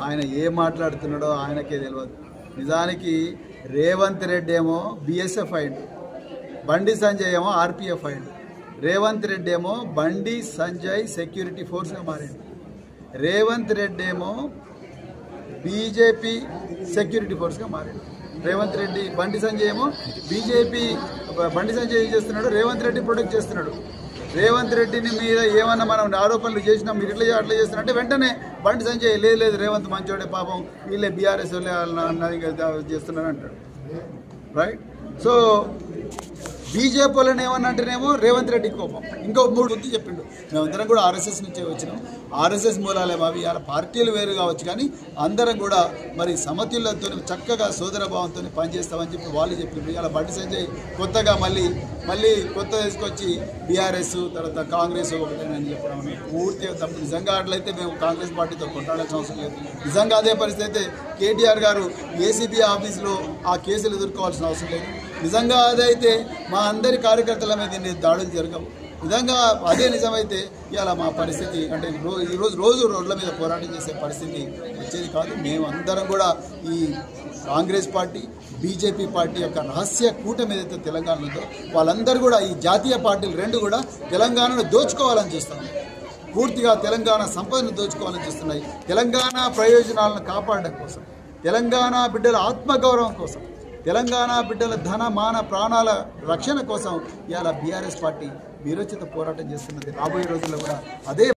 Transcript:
ఆయన ఏం మాట్లాడుతున్నాడో ఆయనకే తెలియదు. నిజానికి రేవంత్ రెడ్డి ఏమో బిఎస్ఎఫ్ అయిండు, బండి సంజయ్ ఏమో ఆర్పిఎఫ్ అయిండు. రేవంత్ రెడ్డి ఏమో బండి సంజయ్ సెక్యూరిటీ ఫోర్స్గా మారాడు. రేవంత్ రెడ్డి ఏమో బీజేపీ సెక్యూరిటీ ఫోర్స్గా మారాడు. రేవంత్ రెడ్డి బండి సంజయ్ ఏమో బీజేపీ, బండి సంజయ్ ఏం చేస్తున్నాడు, రేవంత్ రెడ్డి ప్రొటెక్ట్ చేస్తున్నాడు. రేవంత్ రెడ్డిని మీద ఏమన్నా మనం ఆరోపణలు చేసినా మీరు ఇట్లా అట్లా చేస్తున్నారంటే వెంటనే బండి సంజయ్ లేదు రేవంత్ మంచోడే, పాపం వీళ్ళే బీఆర్ఎస్ చేస్తున్నారు అంటాడు. రైట్. సో బీజేపీ వాళ్ళని ఏమన్నా అంటేనేమో రేవంత్ రెడ్డి కోపం. ఇంకో 3 గుర్తు చెప్పిండు. మేమందరం కూడా ఆర్ఎస్ఎస్ నుంచే వచ్చినాం, ఆర్ఎస్ఎస్ మూలాలేమో అవి ఇలా పార్టీలు వేరు కావచ్చు కానీ అందరం కూడా మరి సమతుల్యంతో చక్కగా సోదరభావంతో పనిచేస్తామని చెప్పి వాళ్ళు చెప్పిండ్రు. ఇలా బండి సంజయ్ కొత్తగా మళ్ళీ కొత్త తీసుకొచ్చి బీఆర్ఎస్ తర్వాత కాంగ్రెస్ ఒకటేనని చెప్పడం పూర్తిగా తప్పు. నిజంగా అట్లయితే మేము కాంగ్రెస్ పార్టీతో కొట్టాడాల్సిన అవసరం లేదు. నిజంగా అదే పరిస్థితి అయితే కేటీఆర్ గారు ఏసీబీ ఆఫీసులో ఆ కేసులు ఎదుర్కోవాల్సిన అవసరం లేదు. నిజంగా అదైతే మా అందరి కార్యకర్తల మీద దాడులు జరగవు. నిజంగా అదే నిజమైతే ఇలా మా పరిస్థితి అంటే రోజు రోడ్ల మీద పోరాటం చేసే పరిస్థితి వచ్చేది కాదు. మేమందరం కూడా ఈ కాంగ్రెస్ పార్టీ బీజేపీ పార్టీ యొక్క రహస్య కూటమి ఏదైతే తెలంగాణ ఉందో వాళ్ళందరూ కూడా ఈ జాతీయ పార్టీలు 2 కూడా తెలంగాణను దోచుకోవాలని చూస్తున్నాయి. పూర్తిగా తెలంగాణ సంపదను దోచుకోవాలని చూస్తున్నాయి. తెలంగాణ ప్రయోజనాలను కాపాడడం కోసం, తెలంగాణ బిడ్డల ఆత్మగౌరవం కోసం, తెలంగాణ బిడ్డల ధన మాన ప్రాణాల రక్షణ కోసం ఇవాళ బీఆర్ఎస్ పార్టీ వీరోచిత పోరాటం చేస్తున్నది. రాబోయే రోజుల్లో కూడా అదే